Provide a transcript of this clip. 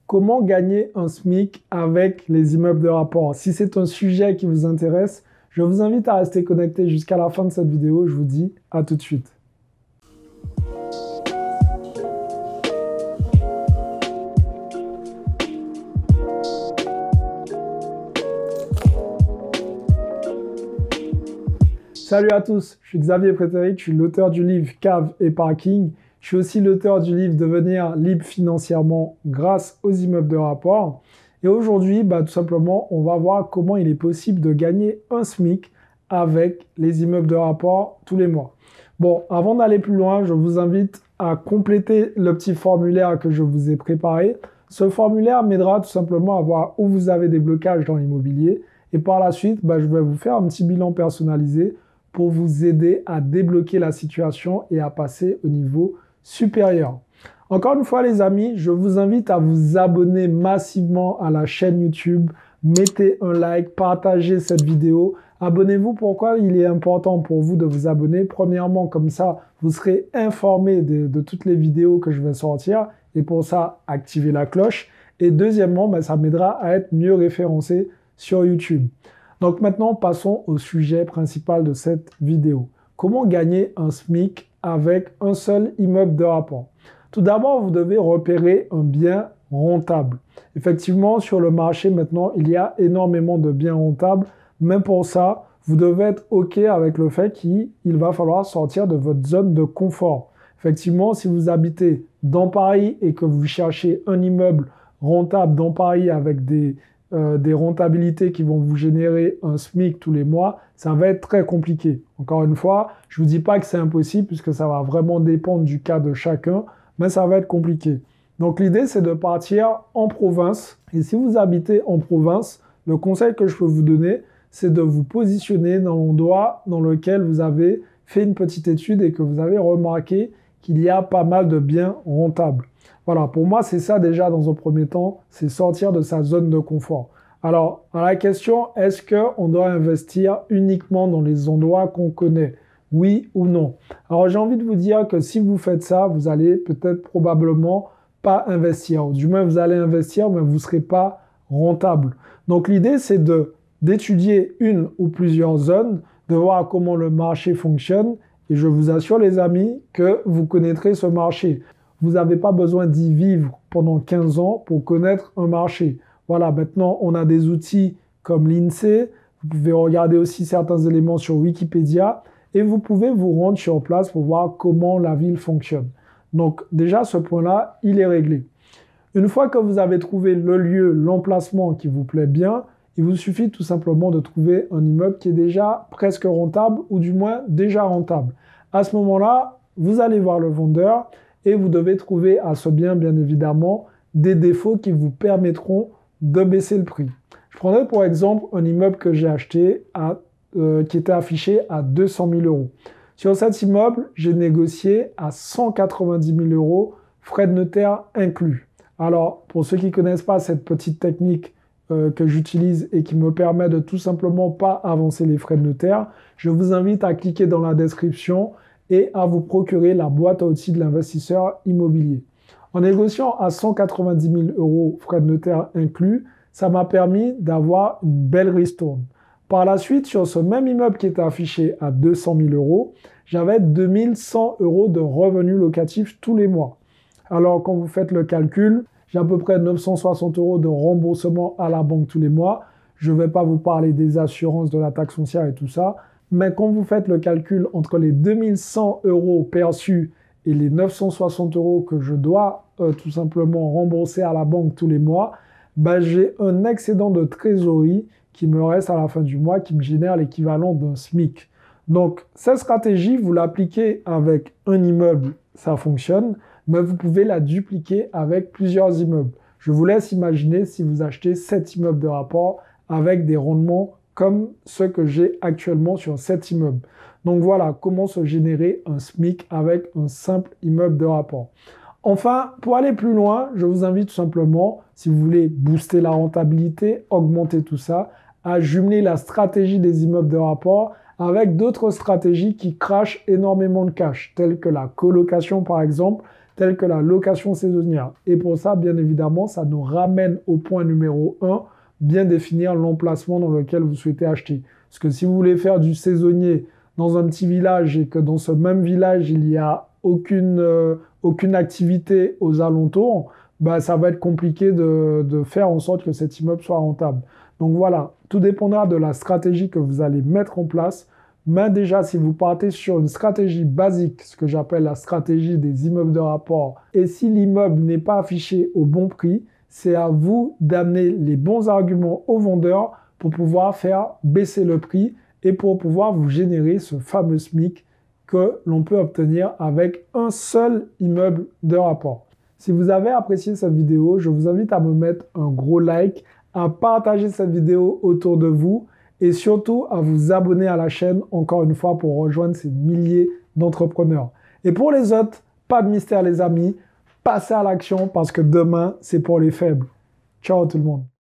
Comment gagner un SMIC avec les immeubles de rapport? Si c'est un sujet qui vous intéresse, je vous invite à rester connecté jusqu'à la fin de cette vidéo. Je vous dis à tout de suite. Salut à tous, je suis Xavier Prétéric, je suis l'auteur du livre Cave et Parking. Je suis aussi l'auteur du livre Devenir libre financièrement grâce aux immeubles de rapport. Et aujourd'hui, tout simplement, on va voir comment il est possible de gagner un SMIC avec les immeubles de rapport tous les mois. Bon, avant d'aller plus loin, je vous invite à compléter le petit formulaire que je vous ai préparé. Ce formulaire m'aidera tout simplement à voir où vous avez des blocages dans l'immobilier. Et par la suite, je vais vous faire un petit bilan personnalisé pour vous aider à débloquer la situation et à passer au niveau supérieur. Encore une fois, les amis, je vous invite à vous abonner massivement à la chaîne YouTube. Mettez un like, partagez cette vidéo. Abonnez-vous. Pourquoi il est important pour vous de vous abonner? Premièrement, comme ça, vous serez informé de toutes les vidéos que je vais sortir. Et pour ça, activez la cloche. Et deuxièmement, ça m'aidera à être mieux référencé sur YouTube. Donc maintenant, passons au sujet principal de cette vidéo. Comment gagner un SMIC avec un seul immeuble de rapport? Tout d'abord, vous devez repérer un bien rentable. Effectivement, sur le marché maintenant, il y a énormément de biens rentables. Même pour ça, vous devez être OK avec le fait qu'il va falloir sortir de votre zone de confort. Effectivement, si vous habitez dans Paris et que vous cherchez un immeuble rentable dans Paris avec des rentabilités qui vont vous générer un SMIC tous les mois, ça va être très compliqué. Encore une fois, je ne vous dis pas que c'est impossible puisque ça va vraiment dépendre du cas de chacun, mais ça va être compliqué. Donc l'idée, c'est de partir en province. Et si vous habitez en province, le conseil que je peux vous donner, c'est de vous positionner dans l'endroit dans lequel vous avez fait une petite étude et que vous avez remarqué qu'il y a pas mal de biens rentables. Voilà, pour moi, c'est ça déjà dans un premier temps, c'est sortir de sa zone de confort. Alors, à la question, est-ce qu'on doit investir uniquement dans les endroits qu'on connaît? Oui ou non? Alors, j'ai envie de vous dire que si vous faites ça, vous allez peut-être probablement pas investir. Du moins, vous allez investir, mais vous ne serez pas rentable. Donc, l'idée, c'est d'étudier une ou plusieurs zones, de voir comment le marché fonctionne. Et je vous assure, les amis, que vous connaîtrez ce marché. Vous n'avez pas besoin d'y vivre pendant 15 ans pour connaître un marché. Voilà, maintenant, on a des outils comme l'INSEE. Vous pouvez regarder aussi certains éléments sur Wikipédia et vous pouvez vous rendre sur place pour voir comment la ville fonctionne. Donc, déjà, ce point-là, il est réglé. Une fois que vous avez trouvé le lieu, l'emplacement qui vous plaît bien, il vous suffit tout simplement de trouver un immeuble qui est déjà presque rentable ou du moins déjà rentable. À ce moment-là, vous allez voir le vendeur et vous devez trouver à ce bien, bien évidemment, des défauts qui vous permettront de baisser le prix. Je prendrai pour exemple un immeuble que j'ai acheté qui était affiché à 200 000 €. Sur cet immeuble, j'ai négocié à 190 000 €, frais de notaire inclus. Alors, pour ceux qui ne connaissent pas cette petite technique que j'utilise et qui me permet de tout simplement pas avancer les frais de notaire, je vous invite à cliquer dans la description et à vous procurer la boîte à outils de l'investisseur immobilier. En négociant à 190 000 € frais de notaire inclus, ça m'a permis d'avoir une belle ristourne. Par la suite, sur ce même immeuble qui était affiché à 200 000 €, j'avais 2100 € de revenus locatifs tous les mois. Alors, quand vous faites le calcul, j'ai à peu près 960 € de remboursement à la banque tous les mois. Je ne vais pas vous parler des assurances, de la taxe foncière et tout ça. Mais quand vous faites le calcul entre les 2100 € perçus et les 960 € que je dois tout simplement rembourser à la banque tous les mois, j'ai un excédent de trésorerie qui me reste à la fin du mois, qui me génère l'équivalent d'un SMIC. Donc, cette stratégie, vous l'appliquez avec un immeuble, ça fonctionne, mais vous pouvez la dupliquer avec plusieurs immeubles. Je vous laisse imaginer si vous achetez 7 immeubles de rapport avec des rendements comme ceux que j'ai actuellement sur cet immeuble. Donc voilà comment se générer un SMIC avec un simple immeuble de rapport. Enfin, pour aller plus loin, je vous invite tout simplement, si vous voulez booster la rentabilité, augmenter tout ça, à jumeler la stratégie des immeubles de rapport avec d'autres stratégies qui crachent énormément de cash, telles que la colocation par exemple, telles que la location saisonnière. Et pour ça, bien évidemment, ça nous ramène au point numéro 1, bien définir l'emplacement dans lequel vous souhaitez acheter. Parce que si vous voulez faire du saisonnier dans un petit village et que dans ce même village, il n'y a aucune activité aux alentours, bah, ça va être compliqué de faire en sorte que cet immeuble soit rentable. Donc voilà, tout dépendra de la stratégie que vous allez mettre en place. Mais déjà, si vous partez sur une stratégie basique, ce que j'appelle la stratégie des immeubles de rapport, et si l'immeuble n'est pas affiché au bon prix, c'est à vous d'amener les bons arguments au vendeur pour pouvoir faire baisser le prix et pour pouvoir vous générer ce fameux SMIC que l'on peut obtenir avec un seul immeuble de rapport. Si vous avez apprécié cette vidéo, je vous invite à me mettre un gros like, à partager cette vidéo autour de vous et surtout à vous abonner à la chaîne, encore une fois, pour rejoindre ces milliers d'entrepreneurs. Et pour les autres, pas de mystère les amis, passez à l'action parce que demain, c'est pour les faibles. Ciao tout le monde.